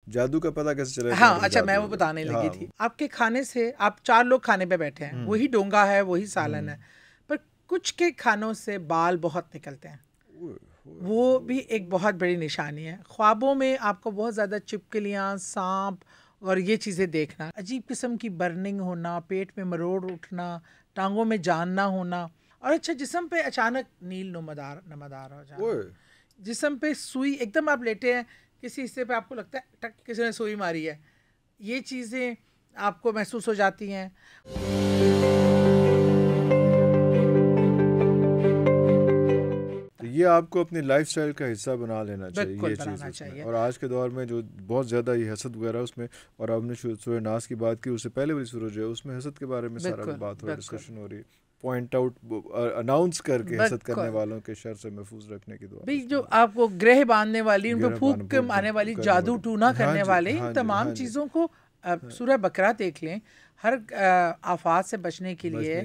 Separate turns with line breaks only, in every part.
जादू का पता कैसे चला?
हाँ अच्छा, मैं वो बताने लगी थी। आपके खाने से, आप 4 लोग खाने पे बैठे हैं, वही डोंगा है, वही सालन है, पर कुछ के खानों से बाल बहुत निकलते हैं। वो भी एक बहुत बड़ी निशानी है। ख्वाबों में आपको बहुत ज़्यादा छिपकलियाँ, सांप और ये चीज़ें देखना, अजीब किस्म की बर्निंग होना, पेट में मरोड़ उठना, टांगों में जान ना होना, और अच्छा जिस्म पे अचानक नील नमदार हो जाना, जिस्म पे सुई, एकदम आप लेटे हैं, किसी हिस्से पे आपको लगता है टक किसी ने सुई मारी है, ये चीज़ें आपको महसूस हो जाती हैं।
ये आपको अपनी लाइफस्टाइल का हिस्सा बना लेना चाहिए,
बिल्कुल
ये
बनाना
चीज़
चाहिए।
और आज के दौर में जो बहुत ज़्यादा ये हसद वगैरह उसमें, और आपने सूरह नास की बात की, उससे पहले वाली सूरह जो है उसमें हसद के बारे में सारा बात हो रही, डिस्कशन हो रही, पॉइंट आउट अनाउंस करके हसद करने वालों के शर से महफूज रखने की दुआ,
भाई जो आपको ग्रह बांधने वाली, उन पर फूंक के मारने वाली, जादू टूना करने वाले, इन तमाम चीज़ों को सूरह बकरा देख लें। हर आफात से बचने के लिए,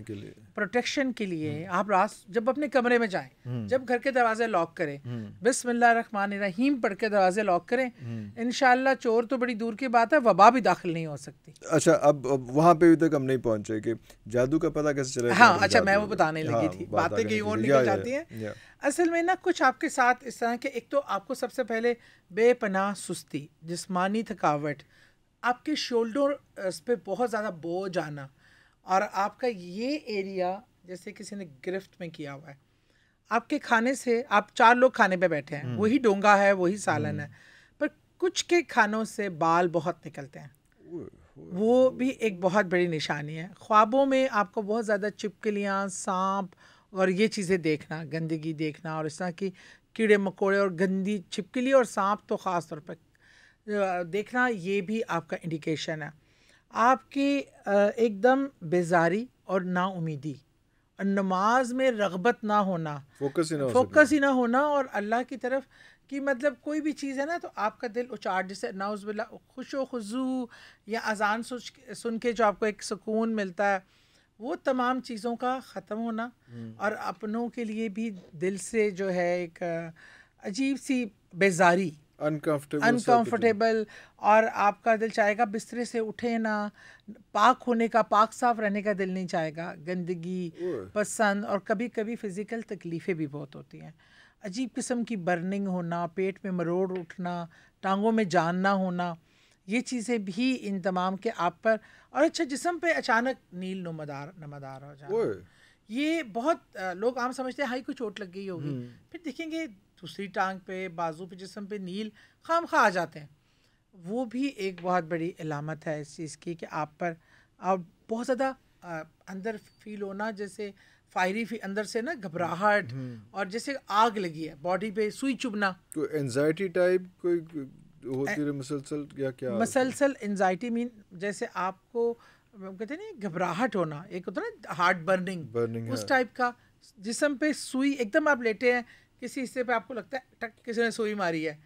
प्रोटेक्शन के लिए, आप रात जब अपने कमरे में जाएं, जब घर के दरवाजे लॉक करें, बिस्मिल्लाहिर्रहमानिर्रहीम पढ़ के दरवाजे लॉक करें, इंशाल्लाह चोर तो बड़ी दूर की बात है, वबा भी दाखिल नहीं हो सकती।
अच्छा, अब वहाँ पे भी तक हम नहीं पहुँचे कि जादू का पता कैसे चला?
हाँ अच्छा, मैं वो बताने लगी थी, बातें कहीं और निकल जाती हैं। असल में ना कुछ आपके साथ इस तरह के, एक तो आपको सबसे पहले बेपनाह सुस्ती, जिस्मानी थकावट, आपके शोल्डर्स पे बहुत ज़्यादा बोझ आना, और आपका ये एरिया जैसे किसी ने गिरफ्त में किया हुआ है। आपके खाने से, आप 4 लोग खाने पे बैठे हैं, वही डोंगा है, वही सालन है, पर कुछ के खानों से बाल बहुत निकलते हैं। वो भी एक बहुत बड़ी निशानी है। ख्वाबों में आपको बहुत ज़्यादा छिपकलियाँ, सांप और ये चीज़ें देखना, गंदगी देखना, और इस तरह की कीड़े मकोड़े और गंदी छिपकली और सांप तो ख़ास तौर पर देखना, ये भी आपका इंडिकेशन है। आपकी एकदम बेजारी और नाउमीदी, और नमाज में रग़बत ना होना, फोकस ही ना होना, और अल्लाह की तरफ कि मतलब कोई भी चीज़ है ना तो आपका दिल उचाट, जैसे नाउज़ुबिल्लाह खुशो खुजू या अजान सुन के जो आपको एक सुकून मिलता है, वो तमाम चीज़ों का ख़त्म होना, और अपनों के लिए भी दिल से जो है एक अजीब सी बेजारी, अनकंफर्टेबल, और आपका दिल चाहेगा बिस्तरे से उठे ना, पाक होने का, पाक साफ रहने का दिल नहीं चाहेगा, गंदगी पसंद, और कभी कभी फ़िज़िकल तकलीफ़ें भी बहुत होती हैं, अजीब किस्म की बर्निंग होना, पेट में मरोड़ उठना, टांगों में जान ना होना, ये चीज़ें भी इन तमाम के आप पर, और अच्छा जिस्म पे अचानक नील नमदार हो जाना, ये बहुत लोग आम समझते हैं हाई को चोट लग गई होगी, फिर देखेंगे दूसरी टांग पे, बाजू पे, जिस्म पे नील खामखा आ जाते हैं। वो भी एक बहुत बड़ी अलामत है इस चीज़ की कि आप पर आप बहुत ज़्यादा अंदर फील होना, जैसे फायरी अंदर से ना घबराहट, और जैसे आग लगी है बॉडी पे, सुई चुभना,
कोई एंजाइटी टाइप कोई होती है मुसलसल, या क्या
मुसलसल एंजाइटी मीन जैसे आपको कहते हैं ना घबराहट होना, एक होता है ना हार्ट बर्निंग उस टाइप का, जिस्म पे सुई, एकदम आप लेटे हैं, किसी हिस्से पे आपको लगता है टक किसी ने सुई मारी है,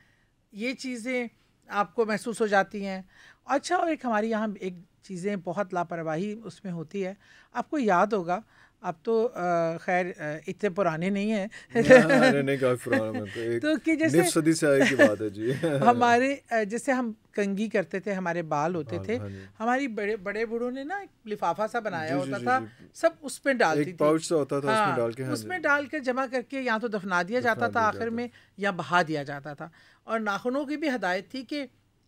ये चीज़ें आपको महसूस हो जाती हैं। अच्छा, और एक हमारी यहाँ एक चीज़ें बहुत लापरवाही उसमें होती है, आपको याद होगा, अब तो खैर इतने पुराने नहीं हैं
नहीं काफ़ी पुराना,
तो कि जैसे
सदी से आए की बात है जी
हमारे जैसे हम कंघी करते थे, हमारे बाल होते थे, हमारी बड़े बूढ़ों ने ना एक लिफाफा सा बनाया होता था, सब उसमें डालती थी,
पाउच सा होता था, उसमें डाल के,
उसमें डाल के जमा करके या तो दफना दिया जाता था आखिर में, या बहा दिया जाता था, और नाखूनों की भी हदायत थी कि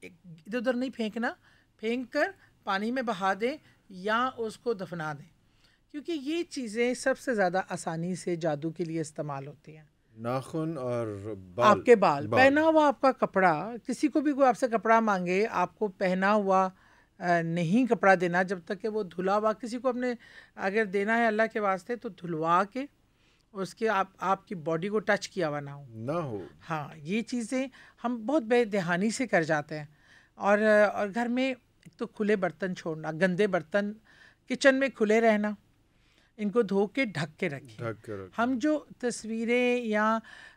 इधर उधर नहीं फेंकना, फेंक कर पानी में बहा दें या उसको दफना दें, क्योंकि ये चीज़ें सबसे ज़्यादा आसानी से जादू के लिए इस्तेमाल होती हैं।
नाखून और बाल,
आपके बाल, पहना हुआ आपका कपड़ा, किसी को भी कोई आपसे कपड़ा मांगे, आपको पहना हुआ नहीं कपड़ा देना जब तक कि वो धुला हुआ, किसी को अपने अगर देना है अल्लाह के वास्ते तो धुलवा के उसके आपकी बॉडी को टच किया हुआ ना हो। हाँ, ये चीज़ें हम बहुत बेध्यानी से कर जाते हैं, और घर में एक तो खुले बर्तन छोड़ना, गंदे बर्तन किचन में खुले रहना, इनको धो के ढक के रखें। हम जो तस्वीरें या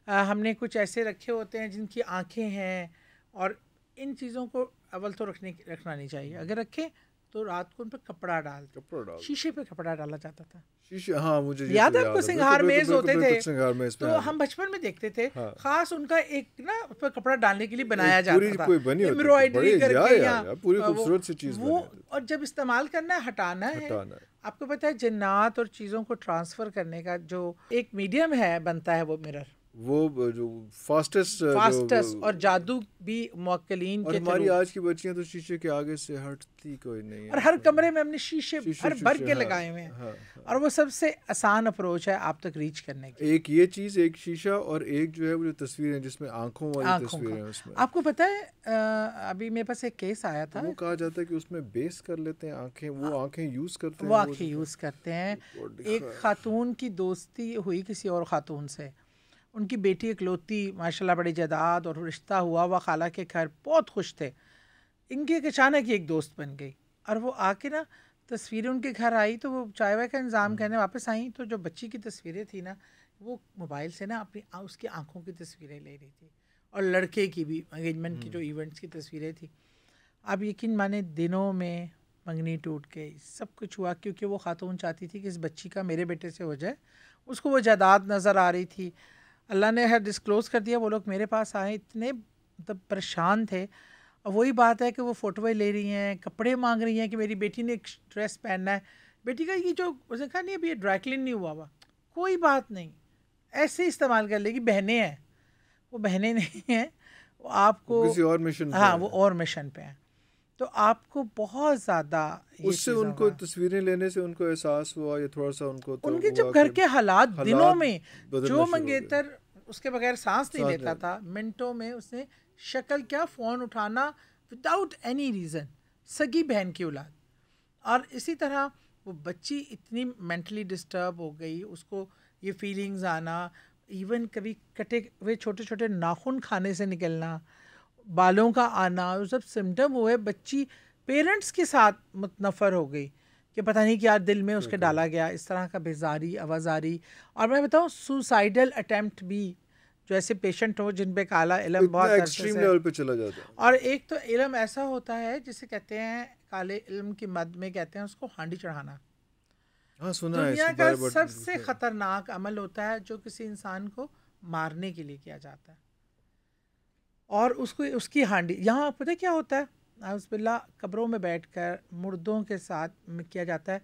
हमने कुछ ऐसे रखे होते हैं जिनकी आंखें हैं, और इन चीज़ों को अव्वल तो रखना नहीं चाहिए, अगर रखें तो रात को उन पर कपड़ा डाल शीशे पे कपड़ा डाला जाता था।
शीशे, हाँ मुझे
याद है आपको सिंगार मेज होते थे, तो हम बचपन में देखते थे।
हाँ।
खास उनका एक ना उस पर कपड़ा डालने के लिए बनाया जाता था,
एम्ब्रॉयडरी करके पूरी खूबसूरत सी चीज
वो। और जब इस्तेमाल करना है, हटाना है। आपको पता है जिन्नात और चीज़ों को ट्रांसफर करने का जो एक मीडियम है बनता है वो मिरर,
वो जो फास्टेस्ट
और जादू भी मुवक्किलीन के।
हमारी आज की बच्चियां तो शीशे के आगे से हटती कोई नहीं है,
और हर कमरे में हमने शीशे हर भर के लगाए हुए हैं। और वो सबसे आसान अप्रोच है आप तक रीच करने की।
एक ये चीज़, एक शीशा, और एक जो है वो जो तस्वीर है जिसमें आंखों वाली तस्वीर है उसमें।
आपको पता है अभी मेरे पास एक केस आया था,
वो कहा जाता है कि उसमें बेस कर लेते हैं आंखें, वो आंखें यूज़ करते हैं,
वो आंखें यूज़ करते हैं। एक खातून की दोस्ती हुई किसी और खातून से, उनकी बेटी इकलौती, माशाल्लाह बड़ी जायदाद, और रिश्ता हुआ वह खाला के घर, बहुत खुश थे। इनकी एक अचानक ही एक दोस्त बन गई, और वो आके ना तस्वीरें उनके घर आई, तो वो चाय वाय का इंतज़ाम करने वापस आई, तो जो बच्ची की तस्वीरें थी ना, वो मोबाइल से ना अपनी उसकी आंखों की तस्वीरें ले रही थी, और लड़के की भी एंगेजमेंट की जो इवेंट्स की तस्वीरें थी। अब यकीन माने दिनों में मंगनी टूट गई, सब कुछ हुआ, क्योंकि वो खातून चाहती थी कि इस बच्ची का मेरे बेटे से हो जाए। उसको वो जायदाद नज़र आ रही थी। अल्लाह ने है डिस्क्लोज़ कर दिया। वो लोग मेरे पास आए, इतने मतलब परेशान थे। और वही बात है कि वो फ़ोटोएँ ले रही हैं, कपड़े मांग रही हैं कि मेरी बेटी ने एक ड्रेस पहनना है। बेटी का ये जो उसने कहा नहीं अभी ये ड्राई क्लीन नहीं हुआ हुआ, कोई बात नहीं, ऐसे इस्तेमाल कर लेगी। बहनें हैं, वो बहनें नहीं हैं, वो आपको
किसी और मिशन,
हाँ वो और मिशन पे हैं। तो आपको बहुत ज़्यादा
उससे उनको तस्वीरें लेने से उनको एहसास हुआ, या थोड़ा सा उनको तो
उनके जब घर के हालात दिनों में, जो मंगेतर उसके बगैर सांस नहीं लेता था, मिनटों में उसने शक्ल क्या, फ़ोन उठाना विदाउट एनी रीज़न, सगी बहन की औलाद। और इसी तरह वो बच्ची इतनी मेंटली डिस्टर्ब हो गई, उसको ये फीलिंग्स आना, इवन कभी कटे हुए छोटे छोटे नाखून खाने से निकलना, बालों का आना, वो सब सिम्टम हुए। बच्ची पेरेंट्स के साथ मुतनफ़र हो गई कि पता नहीं क्या दिल में उसके डाला गया, इस तरह का बेजारी, आवाजारी। और मैं बताऊँ सुसाइडल अटेम्प्ट भी, जो ऐसे पेशेंट हो जिन पे काला इल्म बहुत
एक्सट्रीम लेवल पे चला जाता है।
और एक तो इल्म ऐसा होता है जिसे कहते हैं, काले इल्म की मद में कहते हैं उसको हांडी चढ़ाना।
हाँ, सुना
दुनिया का सबसे ख़तरनाक अमल होता है जो किसी इंसान को मारने के लिए किया जाता है, और उसको उसकी हांडी। यहाँ पता क्या होता है, नाउज़ुबिल्लाह कब्रों में बैठकर मुर्दों के साथ किया जाता है।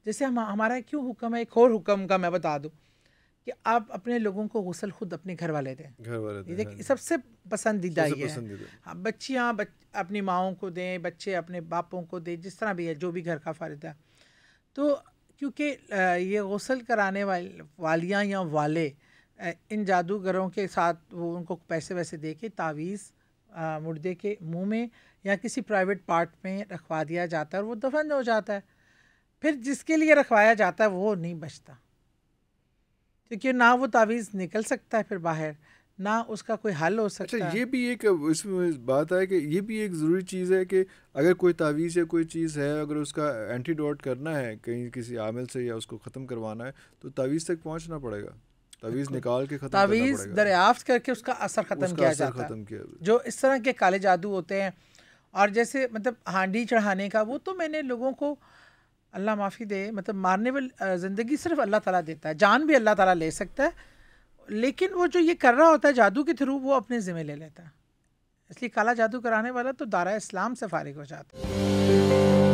जैसे हमारा क्यों हुक्म है, एक और हुक्म का मैं बता दूँ कि आप अपने लोगों को गुस्ल खुद अपने घर वाले दें।
हाँ।
सबसे पसंदीदा ये है। हाँ, बच्चियाँ अपनी माओं को दें, बच्चे अपने बापों को दें, जिस तरह भी है, जो भी घर का फ़र्द है। तो क्योंकि ये गुस्ल कराने वालियाँ या वाले इन जादूगरों के साथ वो उनको पैसे वैसे दे के तावीज़ मुर्दे के मुंह में या किसी प्राइवेट पार्ट में रखवा दिया जाता है, और वो दफन हो जाता है। फिर जिसके लिए रखवाया जाता है वो नहीं बचता, क्योंकि ना वो तावीज़ निकल सकता है फिर बाहर, ना उसका कोई हल हो सकता है।
अच्छा, ये भी एक इसमें बात है कि ये भी एक ज़रूरी चीज़ है कि अगर कोई तावीज़ या कोई चीज़ है, अगर उसका एंटीडोट करना है कहीं किसी आमिल से, या उसको ख़त्म करवाना है, तो तावीज़ तक पहुंचना पड़ेगा। तावीज़ निकाल के ख़त्म
तावीज़ दरियाफ्त करके उसका असर ख़त्म किया जाता है। जो इस तरह के काले जादू होते हैं, और जैसे मतलब हांडी चढ़ाने का, वो तो मैंने लोगों को, अल्लाह माफ़ी दे, मतलब मारने वाली ज़िंदगी सिर्फ अल्लाह ताला देता है, जान भी अल्लाह ताला ले सकता है, लेकिन वो जो ये कर रहा होता है जादू के थ्रू, वो अपने ज़िम्मे ले लेता है। इसलिए काला जादू कराने वाला तो दायरा इस्लाम से फारिग हो जाता है।